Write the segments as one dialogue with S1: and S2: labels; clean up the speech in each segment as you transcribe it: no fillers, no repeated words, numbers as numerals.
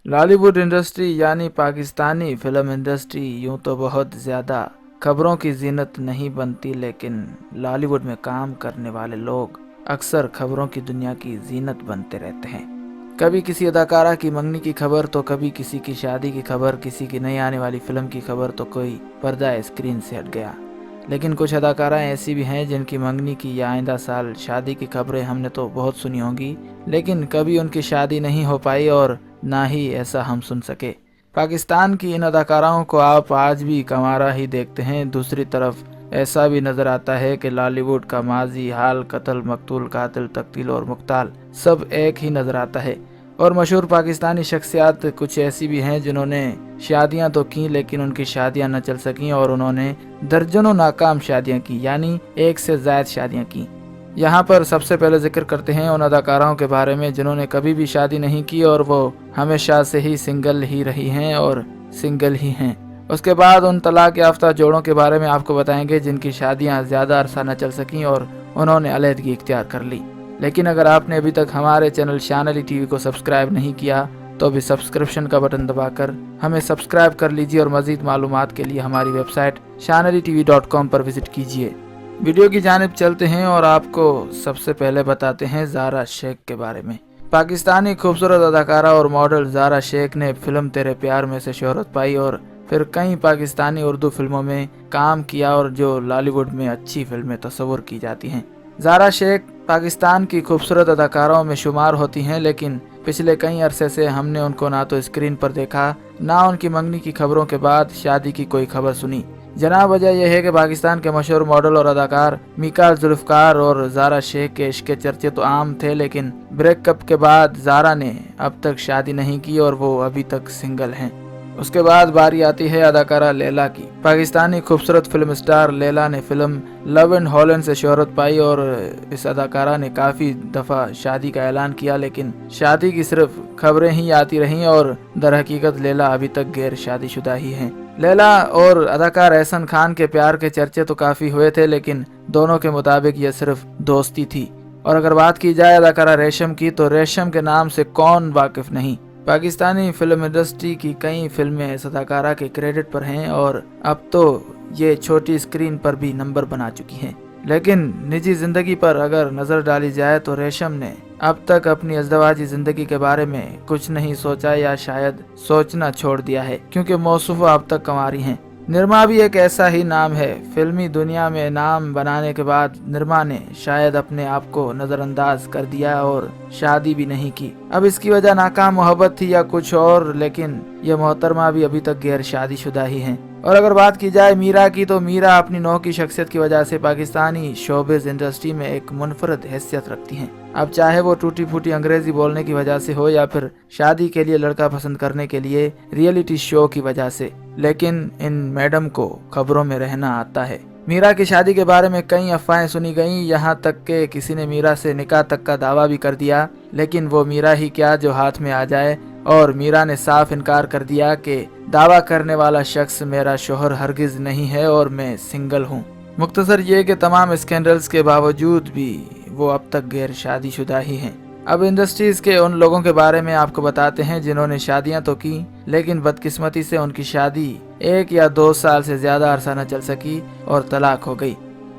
S1: Lollywood industry यानी Pakistani film industry यूं तो बहुत ज़्यादा खबरों की जीनत नहीं बनती, लेकिन लॉलीवुड में काम करने वाले लोग अक्सर खबरों की दुनिया की जीनत बनते रहते हैं। कभी किसी अदाकारा की मंगनी की खबर, तो कभी किसी की शादी की खबर, किसी की नई आने वाली फिल्म की खबर, तो कोई पर्दा स्क्रीन से हट गया। लेकिन कुछ अदाकाराएं ऐसी भी हैं जिनकी मंगनी की या आइंदा साल शादी की खबरें हमने तो बहुत सुनी होंगी, लेकिन कभी उनकी शादी नहीं हो पाई और ना ही ऐसा हम सुन सके। पाकिस्तान की इन अदाकाराओं को आप आज भी कमारा ही देखते हैं। दूसरी तरफ ऐसा भी नज़र आता है कि लॉलीवुड का माजी, हाल, कत्ल, मकतूल, कातिल, तकतील और मुख्ताल सब एक ही नज़र आता है। और मशहूर पाकिस्तानी शख्सियात कुछ ऐसी भी हैं जिन्होंने शादियां तो की, लेकिन उनकी शादियां न चल सकीं और उन्होंने दर्जनों नाकाम शादियां की, यानी एक से ज़ायद शादियां की। यहाँ पर सबसे पहले जिक्र करते हैं उन अदाकाराओं के बारे में जिन्होंने कभी भी शादी नहीं की और वो हमेशा से ही सिंगल ही रही हैं और सिंगल ही हैं। उसके बाद उन तलाक याफ्ता जोड़ों के बारे में आपको बताएंगे जिनकी शादियां ज़्यादा अरसा न चल सकीं और उन्होंने अलहदगी इख्तियार कर ली। लेकिन अगर आपने अभी तक हमारे चैनल शान अली टीवी को सब्सक्राइब नहीं किया तो अभी सब्सक्रिप्शन का बटन दबाकर हमें सब्सक्राइब कर लीजिए और मज़ीद मालूमात के लिए हमारी वेबसाइट shanalitv.com पर विजिट कीजिए। वीडियो की जानिब चलते हैं और आपको सबसे पहले बताते हैं ज़ारा शेख के बारे में। पाकिस्तानी खूबसूरत अदाकारा और मॉडल ज़ारा शेख ने फिल्म तेरे प्यार में से शोहरत पाई और फिर कई पाकिस्तानी उर्दू फिल्मों में काम किया और जो लॉलीवुड में अच्छी फिल्में तस्वुर की जाती हैं। ज़ारा शेख पाकिस्तान की खूबसूरत अदाकाराओं में शुमार होती हैं, लेकिन पिछले कई अरसे से हमने उनको ना तो स्क्रीन पर देखा, ना उनकी मंगनी की खबरों के बाद शादी की कोई खबर सुनी। जनाब वजह यह है कि पाकिस्तान के मशहूर मॉडल और अदाकार मीका जुल्फकार और ज़ारा शेख के इश्क के चर्चे तो आम थे, लेकिन ब्रेकअप के बाद ज़ारा ने अब तक शादी नहीं की और वो अभी तक सिंगल हैं। उसके बाद बारी आती है अदाकारा लैला की। पाकिस्तानी खूबसूरत फिल्म स्टार लैला ने फिल्म लव एंड हॉलैंड से शोहरत पाई और इस अदाकारा ने काफ़ी दफ़ा शादी का ऐलान किया, लेकिन शादी की सिर्फ खबरें ही आती रहीं और दर हकीकत लैला अभी तक गैर शादीशुदा ही हैं। लैला और अदाकार एहसन खान के प्यार के चर्चे तो काफ़ी हुए थे, लेकिन दोनों के मुताबिक यह सिर्फ दोस्ती थी। और अगर बात की जाए अदाकारा रेशम की, तो रेशम के नाम से कौन वाकिफ नहीं। पाकिस्तानी फिल्म इंडस्ट्री की कई फिल्में इस अदाकारा के क्रेडिट पर हैं और अब तो ये छोटी स्क्रीन पर भी नंबर बना चुकी हैं। लेकिन निजी ज़िंदगी पर अगर नज़र डाली जाए तो रेशम ने अब तक अपनी अज़दवाजी ज़िंदगी के बारे में कुछ नहीं सोचा या शायद सोचना छोड़ दिया है, क्योंकि मौसूफ़ा अब तक कंवारी हैं। निर्मा भी एक ऐसा ही नाम है। फिल्मी दुनिया में नाम बनाने के बाद निर्मा ने शायद अपने आप को नज़रअंदाज कर दिया और शादी भी नहीं की। अब इसकी वजह नाकाम मोहब्बत थी या कुछ और, लेकिन यह मोहतरमा भी अभी तक गैर शादीशुदा ही हैं। और अगर बात की जाए मीरा की, तो मीरा अपनी नौकी शख्सियत की वजह से पाकिस्तानी शोबिज़ इंडस्ट्री में एक मुनफरद हैसियत रखती हैं। अब चाहे वो टूटी फूटी अंग्रेजी बोलने की वजह से हो या फिर शादी के लिए लड़का पसंद करने के लिए रियलिटी शो की वजह से, लेकिन इन मैडम को खबरों में रहना आता है। मीरा की शादी के बारे में कई अफवाहें सुनी गईं, यहाँ तक के किसी ने मीरा से निकाह तक का दावा भी कर दिया, लेकिन वो मीरा ही क्या जो हाथ में आ जाए। और मीरा ने साफ इनकार कर दिया कि दावा करने वाला शख्स मेरा शोहर हरगिज नहीं है और मैं सिंगल हूँ। मुख्तसर ये कि तमाम स्कैंडल्स के बावजूद भी वो अब तक गैर शादीशुदा ही हैं। अब इंडस्ट्रीज के उन लोगों के बारे में आपको बताते हैं जिन्होंने शादियां तो की, लेकिन बदकिस्मती से उनकी शादी 1 या 2 साल से ज्यादा अरसा न चल सकी और तलाक हो गई।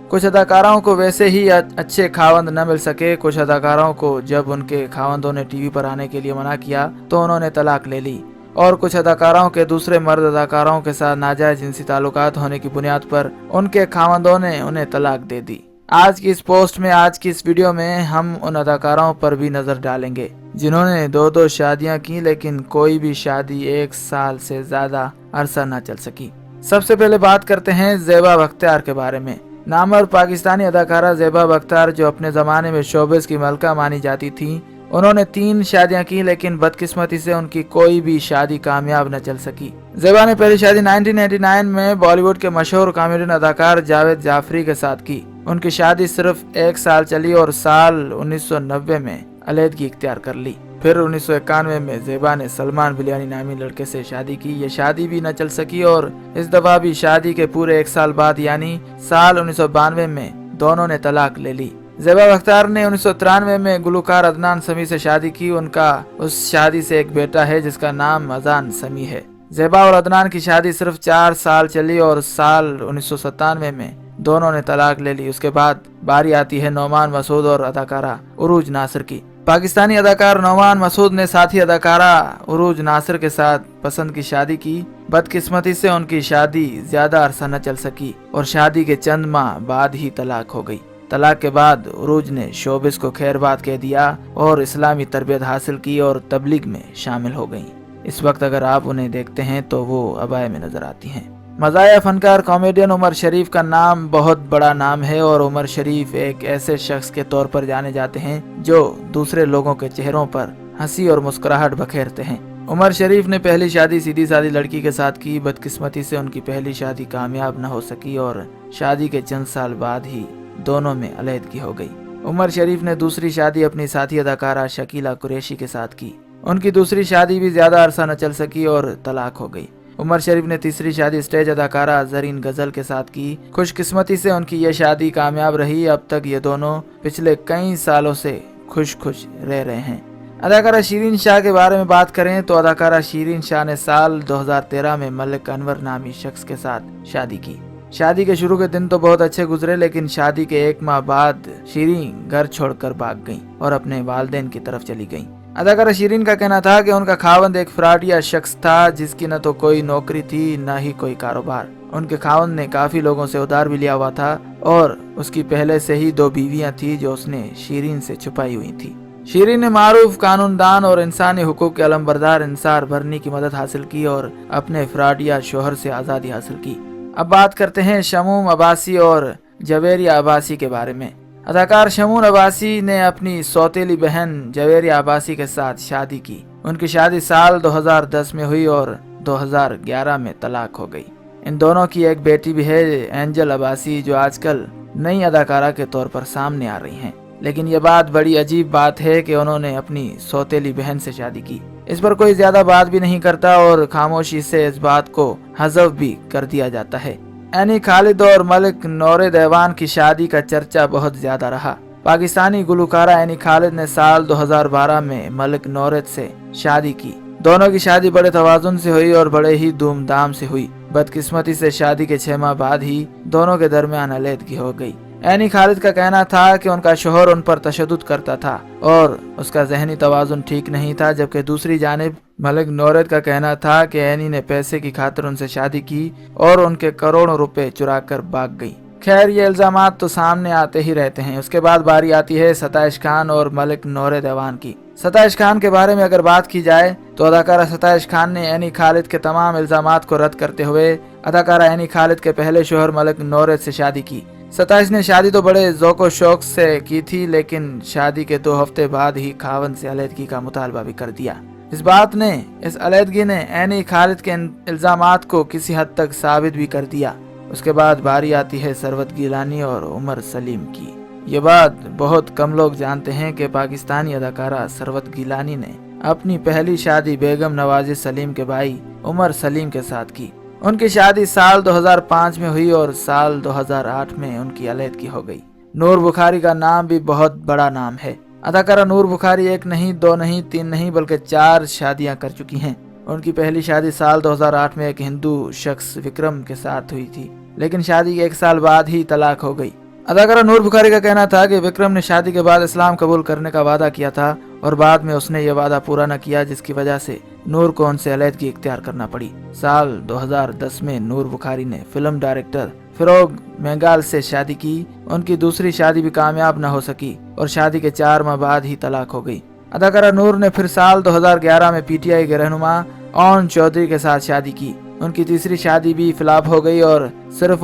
S1: कुछ अदाकाराओं को वैसे ही अच्छे खावंद न मिल सके। कुछ अदाकाराओं को जब उनके खावंदों ने टीवी पर आने के लिए मना किया तो उन्होंने तलाक ले ली, और कुछ अदाकाराओं के दूसरे मर्द अदाकाराओं के साथ नाजायज जिनसी ताल्लुकात होने की बुनियाद पर उनके खावंदों ने उन्हें तलाक दे दी। आज की इस पोस्ट में, आज की इस वीडियो में हम उन अदाकाराओं पर भी नजर डालेंगे जिन्होंने 2-2 शादियां की, लेकिन कोई भी शादी 1 साल से ज्यादा अरसा न चल सकी। सबसे पहले बात करते हैं ज़ेबा बख्तियार के बारे में। नामवर पाकिस्तानी अदाकारा ज़ेबा बख्तियार, जो अपने ज़माने में शोबिज़ की मलका मानी जाती थी, उन्होंने 3 शादियां की, लेकिन बदकिस्मती से उनकी कोई भी शादी कामयाब न चल सकी। ज़ेबा ने पहली शादी 1999 में बॉलीवुड के मशहूर कॉमेडियन अदाकार जावेद जाफरी के साथ की। उनकी शादी सिर्फ 1 साल चली और साल 1990 में अलहदगी इख्तियार कर ली। फिर 1991 में ज़ेबा ने सलमान बिलियानी नामी लड़के से शादी की। ये शादी भी न चल सकी और इस दफा भी शादी के पूरे 1 साल बाद यानी साल 1992 में दोनों ने तलाक ले ली। ज़ेबा बख्तियार ने 1993 में गुलकार अदनान समी से शादी की। उनका उस शादी से एक बेटा है जिसका नाम अजान समी है। ज़ेबा और अदनान की शादी सिर्फ 4 साल चली और साल 1997 में दोनों ने तलाक ले ली। उसके बाद बारी आती है नौमान मसूद और अदाकारा उरूज नासिर की। पाकिस्तानी अदाकार नौमान मसूद ने साथी अदाकारा उरूज नासिर के साथ पसंद की शादी की। बदकिस्मती से उनकी शादी ज्यादा अरसा न चल सकी और शादी के चंद माह बाद ही तलाक हो गई। तलाक के बाद उरूज ने शोबिस को खैरबाद कह दिया और इस्लामी तरबियत हासिल की और तबलीग में शामिल हो गईं। इस वक्त अगर आप उन्हें देखते हैं तो वो अबाए में नजर आती हैं। मज़ाहिया फनकार कॉमेडियन उमर शरीफ का नाम बहुत बड़ा नाम है और उमर शरीफ एक ऐसे शख्स के तौर पर जाने जाते हैं जो दूसरे लोगों के चेहरों पर हंसी और मुस्कुराहट बखेरते हैं। उमर शरीफ ने पहली शादी सीधी सादी लड़की के साथ की। बदकिस्मती से उनकी पहली शादी कामयाब न हो सकी और शादी के चंद साल बाद ही दोनों में अलहदगी हो गई। उमर शरीफ ने दूसरी शादी अपनी साथी अदाकारा शकीला कुरैशी के साथ की। उनकी दूसरी शादी भी ज्यादा अरसा न चल सकी और तलाक हो गई। उमर शरीफ ने तीसरी शादी स्टेज अदाकारा जरीन गजल के साथ की। खुशकिस्मती से उनकी यह शादी कामयाब रही। अब तक ये दोनों पिछले कई सालों से खुश खुश रह रहे हैं। अदाकारा शीरीन शाह के बारे में बात करें तो अदाकारा शीरीन शाह ने साल 2013 में मलिक अनवर नामी शख्स के साथ शादी की। शादी के शुरू के दिन तो बहुत अच्छे गुजरे, लेकिन शादी के 1 माह बाद शीरीन घर छोड़कर भाग गईं और अपने वालिदैन की तरफ चली गईं। अदाकारा शीरीन का कहना था कि उनका खावंद एक फ्रॉडिया शख्स था जिसकी न तो कोई नौकरी थी न ही कोई कारोबार। उनके खावंद ने काफी लोगों से उधार भी लिया हुआ था और उसकी पहले से ही 2 बीवियां थी जो उसने शीरीन से छुपाई हुई थी। शीरीन ने मारूफ कानूनदान और इंसानी हुकूक के अलमबरदार इंसार भरनी की मदद हासिल की और अपने फ्रॉडिया शोहर से आज़ादी हासिल की। अब बात करते हैं शमूम अब्बासी और जवेरिया अब्बासी के बारे में। अदाकार शमूम अब्बासी ने अपनी सौतेली बहन जवेरिया अब्बासी के साथ शादी की। उनकी शादी साल 2010 में हुई और 2011 में तलाक हो गई। इन दोनों की एक बेटी भी है, एंजल अब्बासी, जो आजकल नई अदाकारा के तौर पर सामने आ रही हैं। लेकिन यह बात बड़ी अजीब बात है कि उन्होंने अपनी सौतेली बहन से शादी की। इस पर कोई ज्यादा बात भी नहीं करता और खामोशी से इस बात को हज़फ भी कर दिया जाता है। एनी खालिद और मलिक नौरे ऐवान की शादी का चर्चा बहुत ज्यादा रहा। पाकिस्तानी गुलकारा एनी खालिद ने साल 2012 में मलिक नौरेद से शादी की। दोनों की शादी बड़े तवाजुन से हुई और बड़े ही धूमधाम से हुई। बदकिस्मती से शादी के 6 माह बाद ही दोनों के दरमियान अलहदगी हो गई। एनी खालिद का कहना था कि उनका शोहर उन पर तशद्दुद करता था और उसका ज़हनी तवाज़ुन ठीक नहीं था, जबकि दूसरी जानिब मलिक नौरेद का कहना था कि एनी ने पैसे की खातिर उनसे शादी की और उनके करोड़ों रुपए चुरा कर भाग गई। खैर, ये इल्जामात तो सामने आते ही रहते हैं। उसके बाद बारी आती है सताइश खान और मलिक नौरेद ऐवान की। सताइश खान के बारे में अगर बात की जाए तो अदाकारा सताइश खान ने एनी खालिद के तमाम इल्जामात को रद्द करते हुए अदाकारा एनी खालिद के पहले शोहर मलिक नौरेद से शादी की। सताइश ने शादी तो बड़े ज़ौक़ शौक से की थी, लेकिन शादी के 2 हफ्ते बाद ही खावंद से अलहदगी का मुतालबा भी कर दिया। इस अलहदगी ने एनी खालिद के इल्जामात को किसी हद तक साबित भी कर दिया। उसके बाद बारी आती है सरवत गिलानी और उमर सलीम की। ये बात बहुत कम लोग जानते हैं कि पाकिस्तानी अदाकारा सरवत गिलानी ने अपनी पहली शादी बेगम नवाज़ी सलीम के भाई उमर सलीम के साथ की। उनकी शादी साल 2005 में हुई और साल 2008 में उनकी अलहदगी हो गई। नूर बुखारी का नाम भी बहुत बड़ा नाम है। अदाकारा नूर बुखारी 1 नहीं, 2 नहीं, 3 नहीं बल्कि 4 शादियां कर चुकी हैं। उनकी पहली शादी साल 2008 में एक हिंदू शख्स विक्रम के साथ हुई थी, लेकिन शादी के 1 साल बाद ही तलाक हो गई। अदाकारा नूर बुखारी का कहना था कि विक्रम ने शादी के बाद इस्लाम कबूल करने का वादा किया था और बाद में उसने यह वादा पूरा न किया, जिसकी वजह से नूर को उनसे अलहदगी इख्तियार करना पड़ी। साल 2010 में नूर बुखारी ने फिल्म डायरेक्टर फिरोग मेंगाल से शादी की। उनकी दूसरी शादी भी कामयाब न हो सकी और शादी के 4 माह बाद ही तलाक हो गई। अदाकारा नूर ने फिर साल 2011 में पीटीआई के रहनुमा ओन चौधरी के साथ शादी की। उनकी तीसरी शादी भी फ्लॉप हो गई और सिर्फ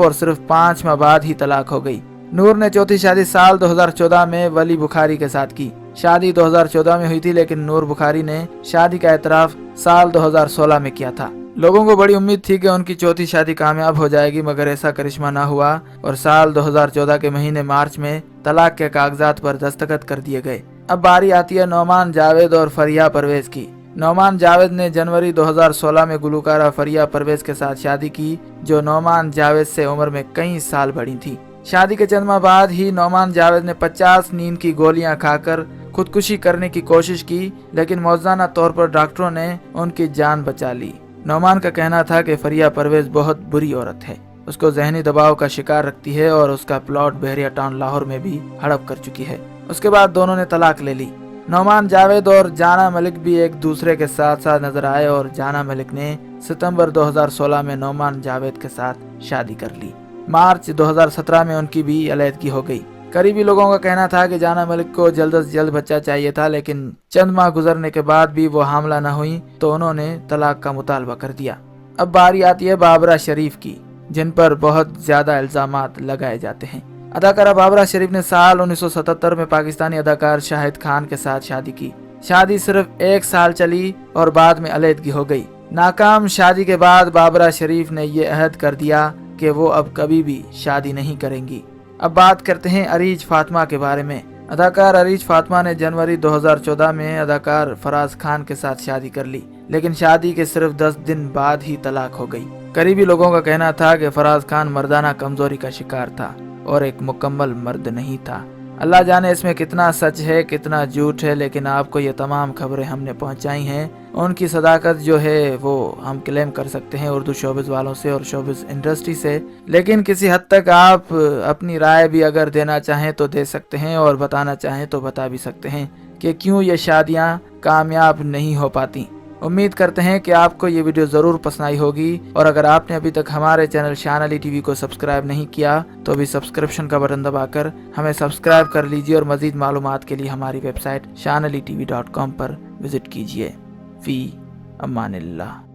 S1: 5 माह बाद ही तलाक हो गई। नूर ने चौथी शादी साल 2014 में वली बुखारी के साथ की। शादी 2014 में हुई थी, लेकिन नूर बुखारी ने शादी का एतराफ साल 2016 में किया था। लोगों को बड़ी उम्मीद थी कि उनकी चौथी शादी कामयाब हो जाएगी, मगर ऐसा करिश्मा ना हुआ और साल 2014 के महीने मार्च में तलाक के कागजात पर दस्तखत कर दिए गए। अब बारी आती है नौमान जावेद और फरिया परवेज की। नौमान जावेद ने जनवरी 2016 में गुलकारा फरिया परवेज के साथ शादी की, जो नौमान जावेद से उम्र में कई साल बड़ी थी। शादी के चंद माह बाद ही नौमान जावेद ने 50 नींद की गोलियां खाकर खुदकुशी करने की कोशिश की, लेकिन मौजूदा तौर पर डॉक्टरों ने उनकी जान बचा ली। नौमान का कहना था कि फरिया परवेज बहुत बुरी औरत है, उसको जहनी दबाव का शिकार रखती है और उसका प्लॉट बहरिया टाउन लाहौर में भी हड़प कर चुकी है। उसके बाद दोनों ने तलाक ले ली। नौमान जावेद और जाना मलिक भी एक दूसरे के साथ साथ नजर आए और जाना मलिक ने सितंबर 2016 में नौमान जावेद के साथ शादी कर ली। मार्च 2017 में उनकी भी अलैदगी हो गई। करीबी लोगों का कहना था कि जाना मलिक को जल्द से जल्द बच्चा चाहिए था, लेकिन चंद माह गुजरने के बाद भी वो हामला न हुई तो उन्होंने तलाक का मुतालबा कर दिया। अब बारी आती है बाबरा शरीफ की, जिन पर बहुत ज्यादा इल्जामात लगाए जाते हैं। अदाकारा बाबरा शरीफ ने साल 1977 में पाकिस्तानी अदाकार शाहिद खान के साथ शादी की। शादी सिर्फ 1 साल चली और बाद में अलैदगी हो गई। नाकाम शादी के बाद बाबरा शरीफ ने ये अहद कर दिया कि वो अब कभी भी शादी नहीं करेंगी। अब बात करते हैं अरीज फातिमा के बारे में। अदाकार अरीज फातिमा ने जनवरी 2014 में अदाकार फराज खान के साथ शादी कर ली, लेकिन शादी के सिर्फ 10 दिन बाद ही तलाक हो गई। करीबी लोगों का कहना था कि फराज खान मर्दाना कमजोरी का शिकार था और एक मुकम्मल मर्द नहीं था। अल्लाह जाने इसमें कितना सच है कितना झूठ है, लेकिन आपको ये तमाम खबरें हमने पहुंचाई हैं। उनकी सदाकत जो है वो हम क्लेम कर सकते हैं उर्दू शोबिज़ वालों से और शोबिज़ इंडस्ट्री से, लेकिन किसी हद तक आप अपनी राय भी अगर देना चाहें तो दे सकते हैं और बताना चाहें तो बता भी सकते हैं कि क्यों ये शादियां कामयाब नहीं हो पाती। उम्मीद करते हैं कि आपको ये वीडियो ज़रूर पसंद आई होगी, और अगर आपने अभी तक हमारे चैनल शान अली टीवी को सब्सक्राइब नहीं किया तो अभी सब्सक्रिप्शन का बटन दबाकर हमें सब्सक्राइब कर लीजिए और मज़ीद मालूमात के लिए हमारी वेबसाइट shanalitv.com पर विजिट कीजिए। फ़ी अमानिल्लाह।